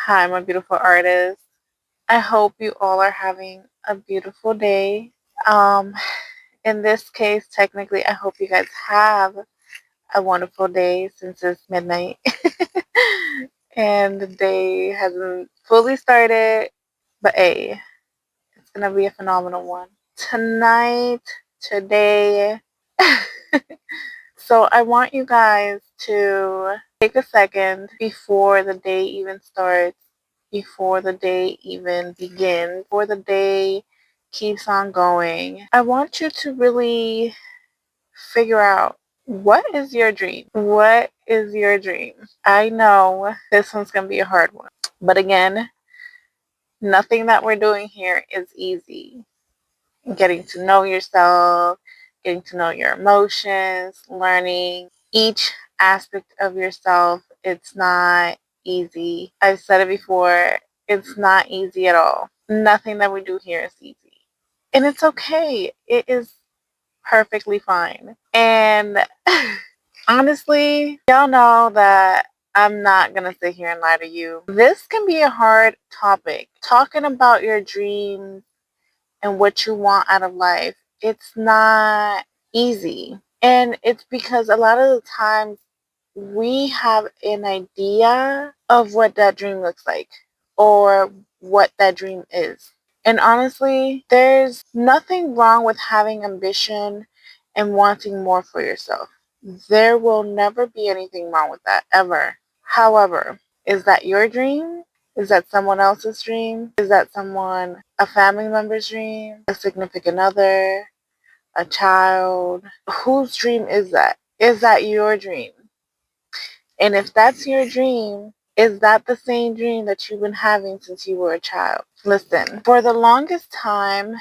Hi, my beautiful artists. I hope you all are having a beautiful day. Um, in this case, technically, I hope you guys have a wonderful day since it's midnight and the day hasn't fully started. But hey, it's gonna be a phenomenal one. Tonight, today. So I want you guys to take a second before the day even starts, before the day even begins, before the day keeps on going. I want you to really figure out, what is your dream? What is your dream? I know this one's going to be a hard one. But again, nothing that we're doing here is easy. Getting to know yourself, getting to know your emotions, learning each aspect of yourself. It's not easy. I've said it before, it's not easy at all. Nothing that we do here is easy. And it's okay. It is perfectly fine. And honestly, y'all know that I'm not going to sit here and lie to you. This can be a hard topic. Talking about your dreams and what you want out of life, it's not easy. And it's because a lot of the times we have an idea of what that dream looks like or what that dream is. And honestly, there's nothing wrong with having ambition and wanting more for yourself. There will never be anything wrong with that, ever. However, is that your dream? Is that someone else's dream? Is that a family member's dream? A significant other? A child? Whose dream is that? Is that your dream? And if that's your dream, is that the same dream that you've been having since you were a child? Listen, for the longest time,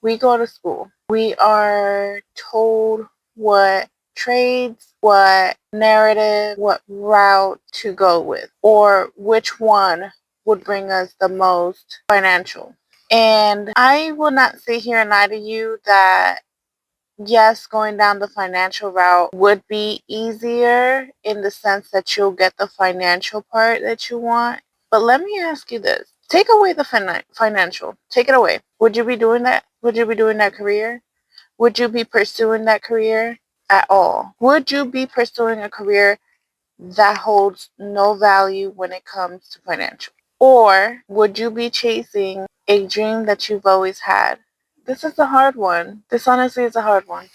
we go to school. We are told what trades, what narrative, what route to go with, or which one would bring us the most financial. And I will not sit here and lie to you that yes, going down the financial route would be easier in the sense that you'll get the financial part that you want. But let me ask you this. Take away the financial. Take it away. Would you be doing that? Would you be doing that career? Would you be pursuing that career at all? Would you be pursuing a career that holds no value when it comes to financial? Or would you be chasing a dream that you've always had? This is a hard one. This honestly is a hard one.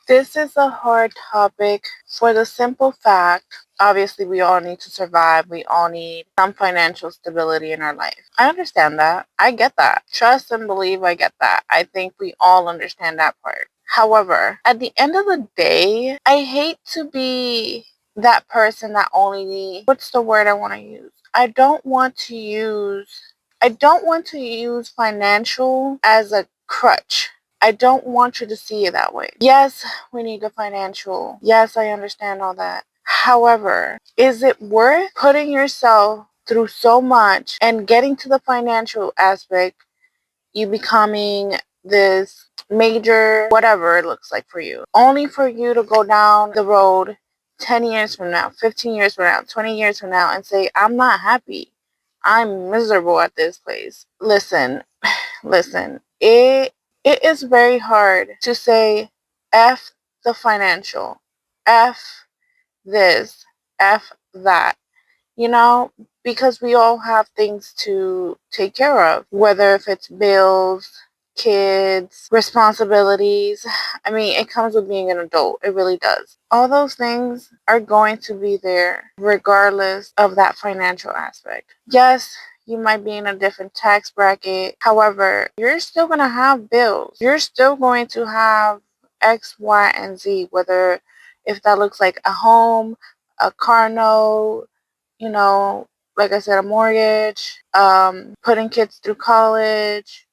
This is a hard topic for the simple fact, obviously, we all need to survive. We all need some financial stability in our life. I understand that. I get that. Trust and believe I get that. I think we all understand that part. However, at the end of the day, I hate to be that person that only, what's the word I want to use? I don't want to use financial as a crutch. I don't want you to see it that way. Yes, we need the financial. Yes, I understand all that. However, is it worth putting yourself through so much and getting to the financial aspect, you becoming this major whatever it looks like for you, only for you to go down the road 10 years from now, 15 years from now, 20 years from now and say, I'm not happy. I'm miserable at this place. Listen, listen. It is very hard to say F the financial, F this, F that, because we all have things to take care of, whether if it's bills, kids, responsibilities. I mean, it comes with being an adult. It really does. All those things are going to be there regardless of that financial aspect. Yes, you might be in a different tax bracket. However, you're still going to have bills. You're still going to have X, Y, and Z, whether if that looks like a home, a car note, you know, like I said, a mortgage, putting kids through college,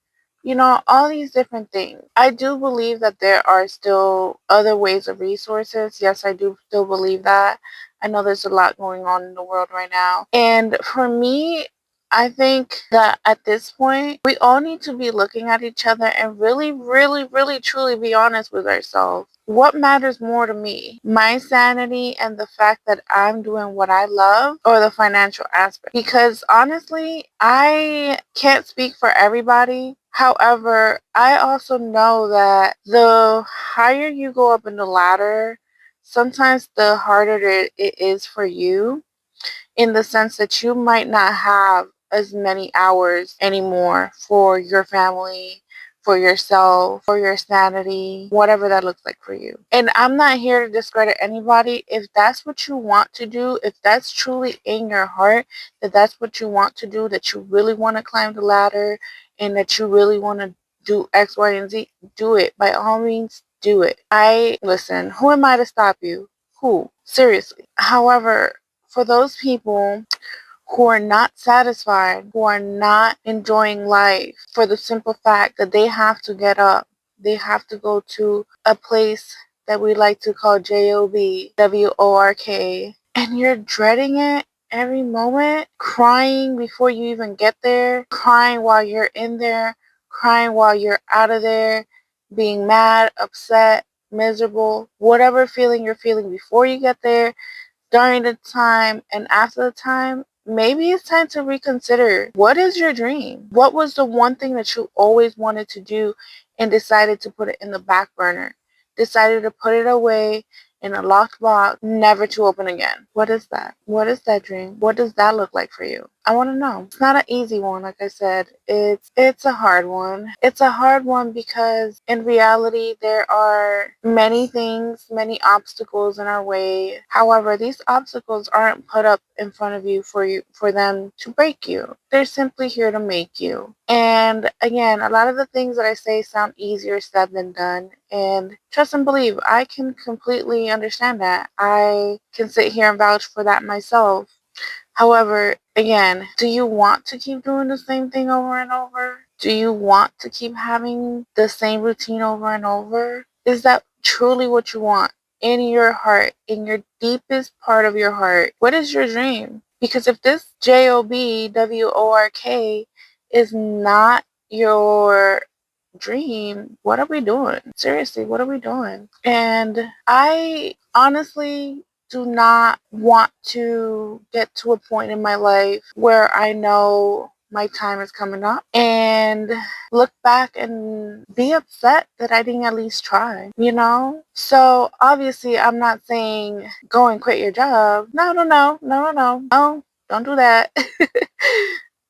all these different things. I do believe that there are still other ways of resources. Yes, I do still believe that. I know there's a lot going on in the world right now. And for me, I think that at this point, we all need to be looking at each other and really, really, really, truly be honest with ourselves. What matters more to me? My sanity and the fact that I'm doing what I love, or the financial aspect? Because honestly, I can't speak for everybody. However, I also know that the higher you go up in the ladder, sometimes the harder it is for you, in the sense that you might not have as many hours anymore for your family, for yourself, for your sanity, whatever that looks like for you. And I'm not here to discredit anybody. If that's what you want to do, if that's truly in your heart, that that's what you want to do, that you really want to climb the ladder and that you really want to do X, Y, and Z, do it. By all means, do it. Listen, who am I to stop you? Who? Seriously. However, for those people who are not satisfied, who are not enjoying life, for the simple fact that they have to get up, they have to go to a place that we like to call JOB, WORK, and you're dreading it every moment, crying before you even get there, crying while you're in there, crying while you're out of there, being mad, upset, miserable, whatever feeling you're feeling before you get there, during the time, and after the time, maybe it's time to reconsider. What is your dream? What was the one thing that you always wanted to do and decided to put it in the back burner? Decided to put it away in a locked box, never to open again. What is that? What is that dream? What does that look like for you? I want to know. It's not an easy one, like I said. It's a hard one. It's a hard one because in reality there are many things, many obstacles in our way. However, these obstacles aren't put up in front of you for them to break you. They're simply here to make you. And again, a lot of the things that I say sound easier said than done. And trust and believe, I can completely understand that. I can sit here and vouch for that myself. However, again, do you want to keep doing the same thing over and over? Do you want to keep having the same routine over and over? Is that truly what you want in your heart, in your deepest part of your heart? What is your dream? Because if this JOBWORK is not your dream, what are we doing? Seriously, what are we doing? And I honestly do not want to get to a point in my life where I know my time is coming up and look back and be upset that I didn't at least try, you know? So obviously I'm not saying go and quit your job. No, no, no, no, no, no. No, don't do that.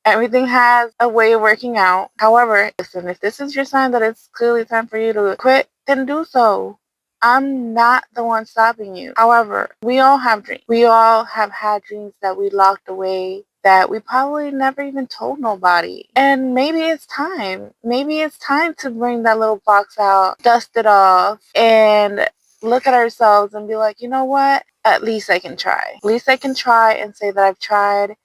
Everything has a way of working out. However, listen, if this is your sign that it's clearly time for you to quit, then do so. I'm not the one stopping you. However, we all have dreams. We all have had dreams that we locked away, that we probably never even told nobody. And maybe it's time. Maybe it's time to bring that little box out, dust it off, and look at ourselves and be like, you know what? At least I can try. At least I can try and say that I've tried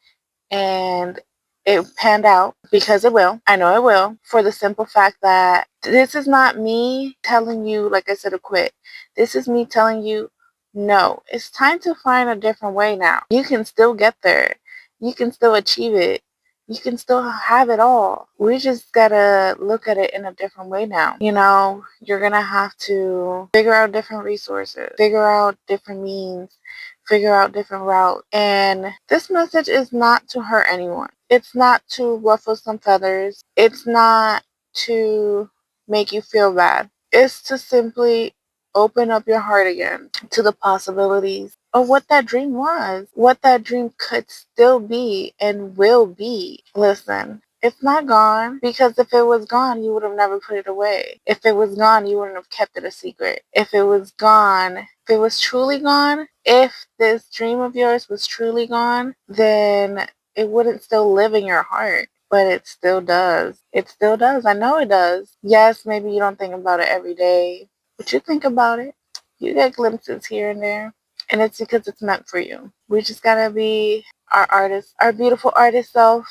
and it panned out, because it will. I know it will, for the simple fact that this is not me telling you, like I said, to quit. This is me telling you, no, it's time to find a different way now. You can still get there. You can still achieve it. You can still have it all. We just gotta look at it in a different way now. You know, you're gonna have to figure out different resources, figure out different means, figure out different routes. And this message is not to hurt anyone. It's not to ruffle some feathers. It's not to make you feel bad. It's to simply open up your heart again to the possibilities of what that dream was, what that dream could still be and will be. Listen, it's not gone, because if it was gone, you would have never put it away. If it was gone, you wouldn't have kept it a secret. If it was gone, if it was truly gone, if this dream of yours was truly gone, then it wouldn't still live in your heart. But it still does. It still does. I know it does. Yes, maybe you don't think about it every day, but you think about it. You get glimpses here and there. And it's because it's meant for you. We just gotta be our artist, our beautiful artist self.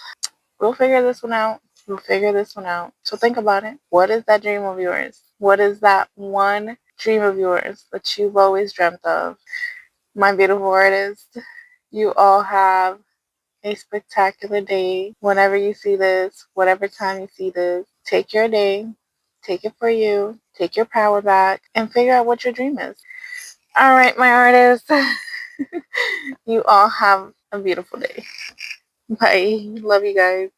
We'll figure this one out. We'll figure this one out. So think about it. What is that dream of yours? What is that one dream of yours that you've always dreamt of? My beautiful artists, you all have a spectacular day. Whenever you see this, whatever time you see this, take your day, take it for you, take your power back, and figure out what your dream is. All right, my artists, you all have a beautiful day. Bye. Love you guys.